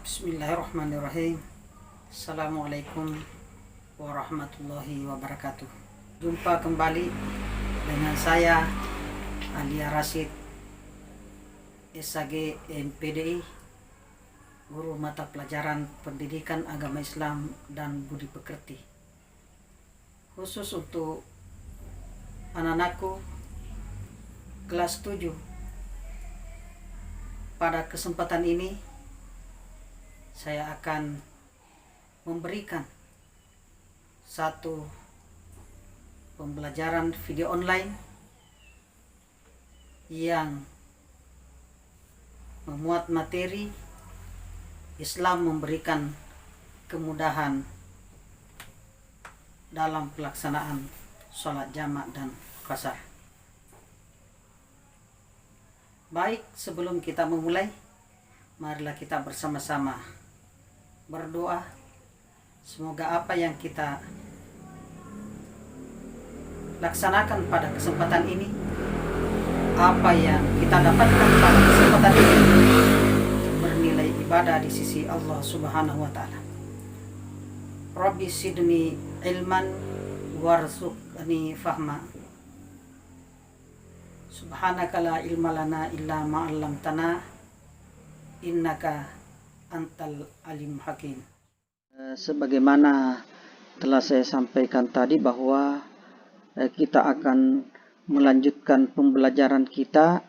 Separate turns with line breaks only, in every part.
Bismillahirrahmanirrahim. Assalamualaikum warahmatullahi wabarakatuh. Jumpa kembali dengan saya Alia Rashid, SAG MPDI, guru mata pelajaran Pendidikan Agama Islam dan Budi Pekerti. Khusus untuk anak-anakku kelas 7. Pada kesempatan ini saya akan memberikan satu pembelajaran video online yang memuat materi Islam memberikan kemudahan dalam pelaksanaan sholat jamak dan qashar. Baik, sebelum kita memulai, marilah kita bersama-sama berdoa. Semoga apa yang kita laksanakan pada kesempatan ini, apa yang kita dapatkan pada kesempatan ini, bernilai ibadah di sisi Allah Subhanahu wa Ta'ala. Rabbi sidni ilman warzuqni fahma. Subhanaka la ilma lana illa ma 'allamtana innaka antal alim hakim. Sebagaimana telah saya sampaikan tadi bahwa kita akan melanjutkan pembelajaran kita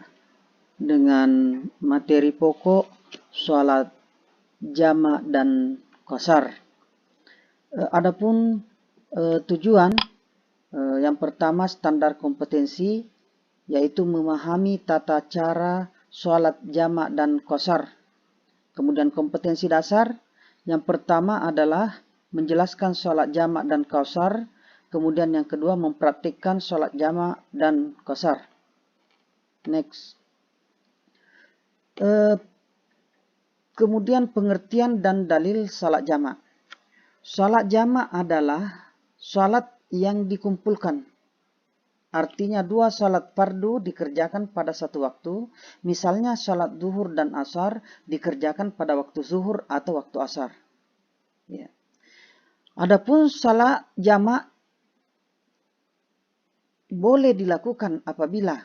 dengan materi pokok sholat jamak dan qashar. Adapun tujuan yang pertama, standar kompetensi, yaitu memahami tata cara sholat jamak dan qashar. Kemudian kompetensi dasar, yang pertama adalah menjelaskan sholat jamak dan qashar. Kemudian yang kedua, mempraktikkan sholat jamak dan qashar. Next. Kemudian pengertian dan dalil sholat jamak. Sholat jamak adalah sholat yang dikumpulkan. Artinya dua sholat fardu dikerjakan pada satu waktu. Misalnya sholat zuhur dan asar dikerjakan pada waktu zuhur atau waktu asar. Ya. Adapun sholat jamak boleh dilakukan apabila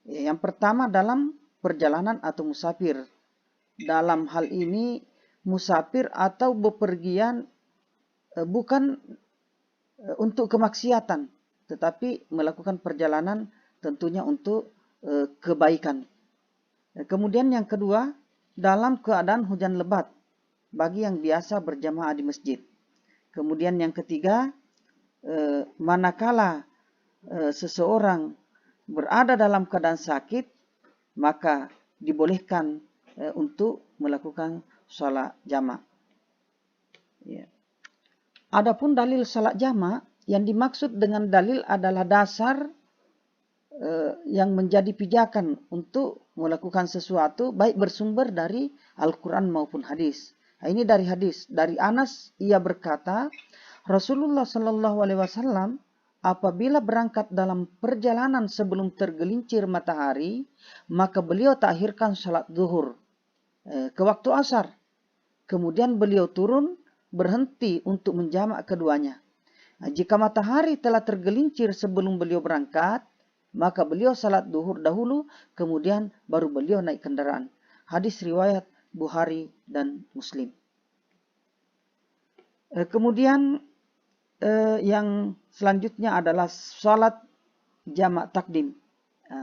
yang pertama dalam perjalanan atau musafir. Dalam hal ini musafir atau bepergian bukan untuk kemaksiatan, tetapi melakukan perjalanan tentunya untuk kebaikan. Kemudian yang kedua, dalam keadaan hujan lebat bagi yang biasa berjamaah di masjid. Kemudian yang ketiga, manakala seseorang berada dalam keadaan sakit, maka dibolehkan untuk melakukan sholat jamak. Ya. Adapun dalil sholat jamak, yang dimaksud dengan dalil adalah dasar yang menjadi pijakan untuk melakukan sesuatu, baik bersumber dari Al-Quran maupun hadis. Nah, ini dari hadis. Dari Anas, ia berkata, Rasulullah SAW apabila berangkat dalam perjalanan sebelum tergelincir matahari, maka beliau takhirkan salat zuhur ke waktu asar. Kemudian beliau turun, berhenti untuk menjamak keduanya. Nah, jika matahari telah tergelincir sebelum beliau berangkat, maka beliau salat zuhur dahulu, kemudian baru beliau naik kendaraan. Hadis riwayat Bukhari dan Muslim. Kemudian yang selanjutnya adalah salat jamak takdim.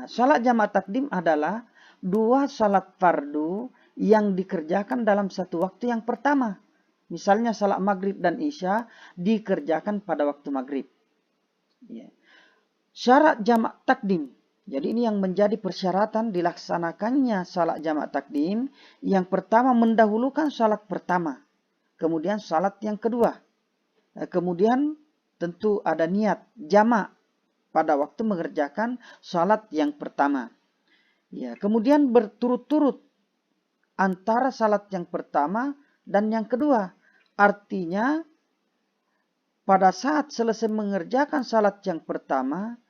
Salat jamak takdim adalah dua salat fardu yang dikerjakan dalam satu waktu yang pertama. Misalnya salat maghrib dan isya dikerjakan pada waktu maghrib. Ya. Syarat jamak takdim. Jadi ini yang menjadi persyaratan dilaksanakannya salat jamak takdim. Yang pertama, mendahulukan salat pertama. Kemudian salat yang kedua. Kemudian tentu ada niat jamak pada waktu mengerjakan salat yang pertama. Ya, kemudian berturut-turut antara salat yang pertama dan yang kedua. Artinya pada saat selesai mengerjakan salat yang pertama,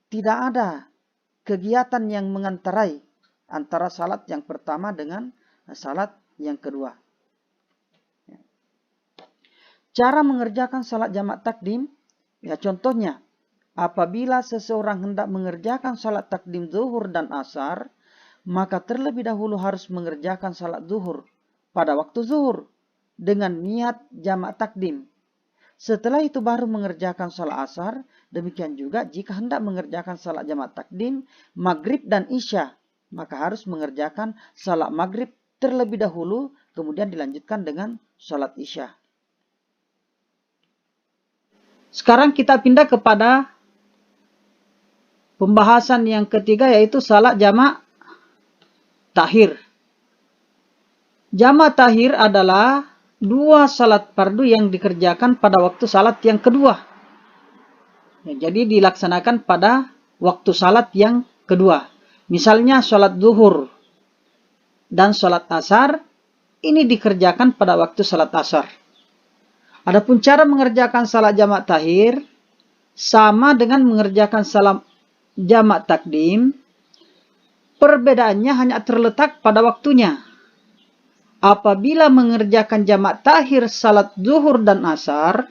tidak ada kegiatan yang mengantarai antara salat yang pertama dengan salat yang kedua. Cara mengerjakan salat jamak takdim, ya contohnya, apabila seseorang hendak mengerjakan salat takdim zuhur dan asar, maka terlebih dahulu harus mengerjakan salat zuhur pada waktu zuhur dengan niat jamak takdim. Setelah itu baru mengerjakan salat asar. Demikian juga jika hendak mengerjakan salat jamak takdim, maghrib dan isya, maka harus mengerjakan salat maghrib terlebih dahulu, kemudian dilanjutkan dengan salat isya. Sekarang kita pindah kepada pembahasan yang ketiga, yaitu salat jamak takhir. Jamak takhir adalah dua salat fardu yang dikerjakan pada waktu salat yang kedua. Ya, jadi dilaksanakan pada waktu salat yang kedua. Misalnya salat zuhur dan salat asar, ini dikerjakan pada waktu salat asar. Adapun cara mengerjakan salat jamak takhir sama dengan mengerjakan salat jamak takdim. Perbedaannya hanya terletak pada waktunya. Apabila mengerjakan jamak takhir salat zuhur dan asar,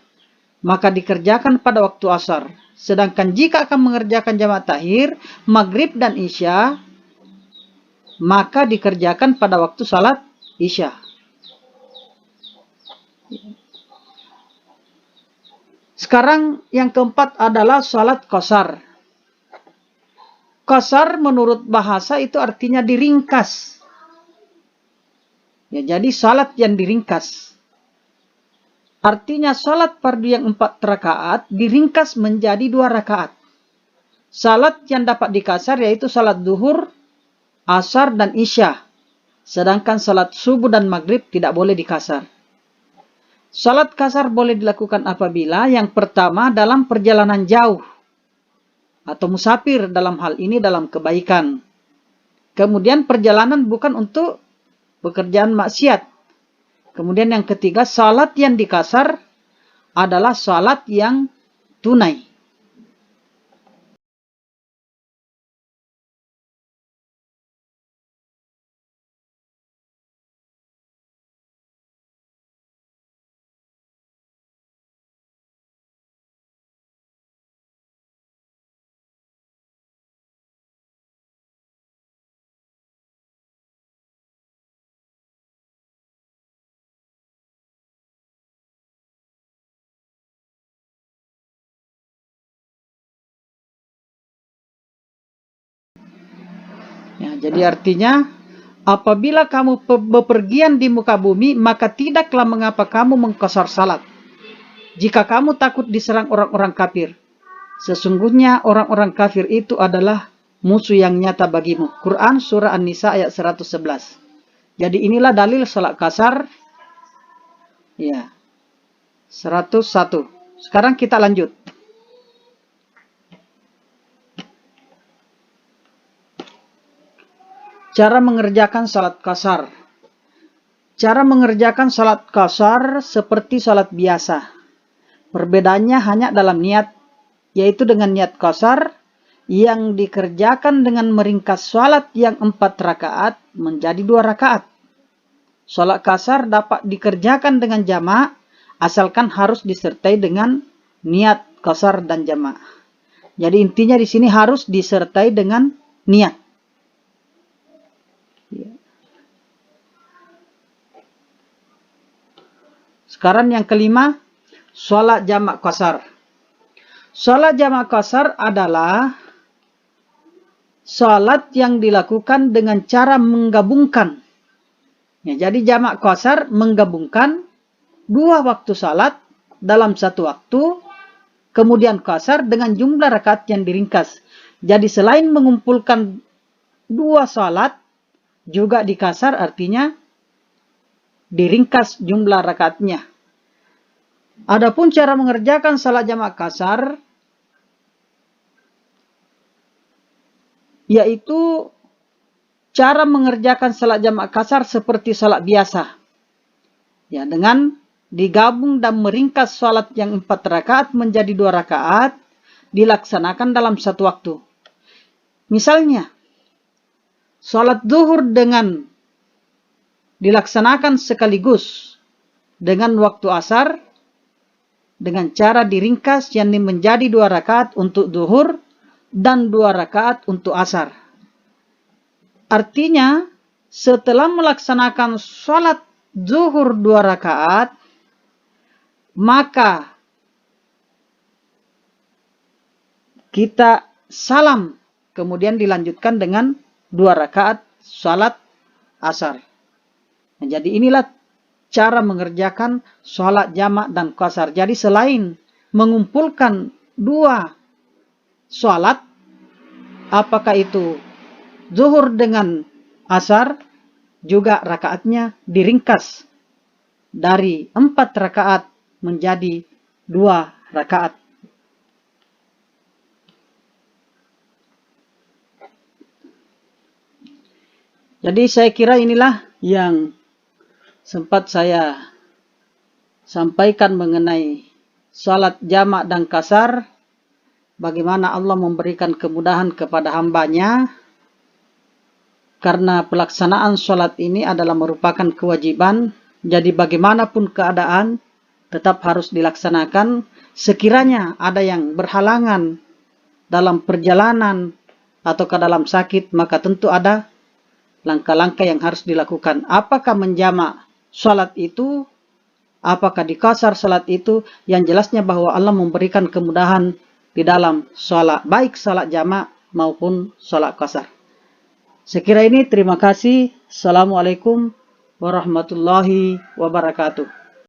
maka dikerjakan pada waktu asar. Sedangkan jika akan mengerjakan jamak takhir maghrib dan isya, maka dikerjakan pada waktu salat isya. Sekarang yang keempat adalah salat qasar. Qasar menurut bahasa itu artinya diringkas. Ya, jadi salat yang diringkas. Artinya salat fardu yang 4 rakaat diringkas menjadi 2 rakaat. Salat yang dapat dikasar yaitu salat zuhur, asar, dan isya. Sedangkan salat subuh dan maghrib tidak boleh dikasar. Salat kasar boleh dilakukan apabila yang pertama dalam perjalanan jauh atau musafir, dalam hal ini dalam kebaikan. Kemudian perjalanan bukan untuk pekerjaan maksiat. Kemudian yang ketiga, salat yang dikasar adalah salat yang tunai. Ya, jadi artinya, apabila kamu bepergian di muka bumi, maka tidaklah mengapa kamu mengqasar salat. Jika kamu takut diserang orang-orang kafir, sesungguhnya orang-orang kafir itu adalah musuh yang nyata bagimu. Quran surah An-Nisa ayat 111. Jadi inilah dalil salat kasar. Ya, 101. Sekarang kita lanjut. Cara mengerjakan salat kasar. Cara mengerjakan salat kasar seperti salat biasa. Perbedaannya hanya dalam niat, yaitu dengan niat kasar yang dikerjakan dengan meringkas salat yang 4 rakaat menjadi 2 rakaat. Salat kasar dapat dikerjakan dengan jamak, asalkan harus disertai dengan niat kasar dan jamak. Jadi intinya di sini harus disertai dengan niat. Sekarang yang kelima, salat jamak qasar. Salat jamak qasar adalah salat yang dilakukan dengan cara menggabungkan. Ya, jadi jamak qasar menggabungkan 2 waktu salat dalam 1 waktu, kemudian qasar dengan jumlah rakaat yang diringkas. Jadi selain mengumpulkan 2 salat, juga dikasar, artinya diringkas jumlah rakaatnya. Adapun cara mengerjakan salat jamak kasar, yaitu cara mengerjakan salat jamak kasar seperti salat biasa. Ya, dengan digabung dan meringkas salat yang 4 rakaat menjadi 2 rakaat, dilaksanakan dalam 1 waktu. Misalnya, salat zuhur dengan dilaksanakan sekaligus dengan waktu asar, dengan cara diringkas, yakni menjadi 2 rakaat untuk duhur dan 2 rakaat untuk asar. Artinya, setelah melaksanakan sholat zuhur 2 rakaat, maka kita salam, kemudian dilanjutkan dengan 2 rakaat sholat asar. Nah, jadi inilah cara mengerjakan sholat jamak dan qasar. Jadi selain mengumpulkan 2 sholat, apakah itu zuhur dengan asar, juga rakaatnya diringkas dari 4 rakaat menjadi 2 rakaat. Jadi saya kira inilah yang sempat saya sampaikan mengenai salat jamak dan qasar, bagaimana Allah memberikan kemudahan kepada hambanya, karena pelaksanaan salat ini adalah merupakan kewajiban, jadi bagaimanapun keadaan tetap harus dilaksanakan. Sekiranya ada yang berhalangan dalam perjalanan atau ke dalam sakit, maka tentu ada langkah-langkah yang harus dilakukan. Apakah menjamak salat itu, apakah dikasar salat itu, yang jelasnya bahwa Allah memberikan kemudahan di dalam salat, baik salat jamak maupun salat qasar. Sekira ini, terima kasih. Assalamualaikum warahmatullahi wabarakatuh.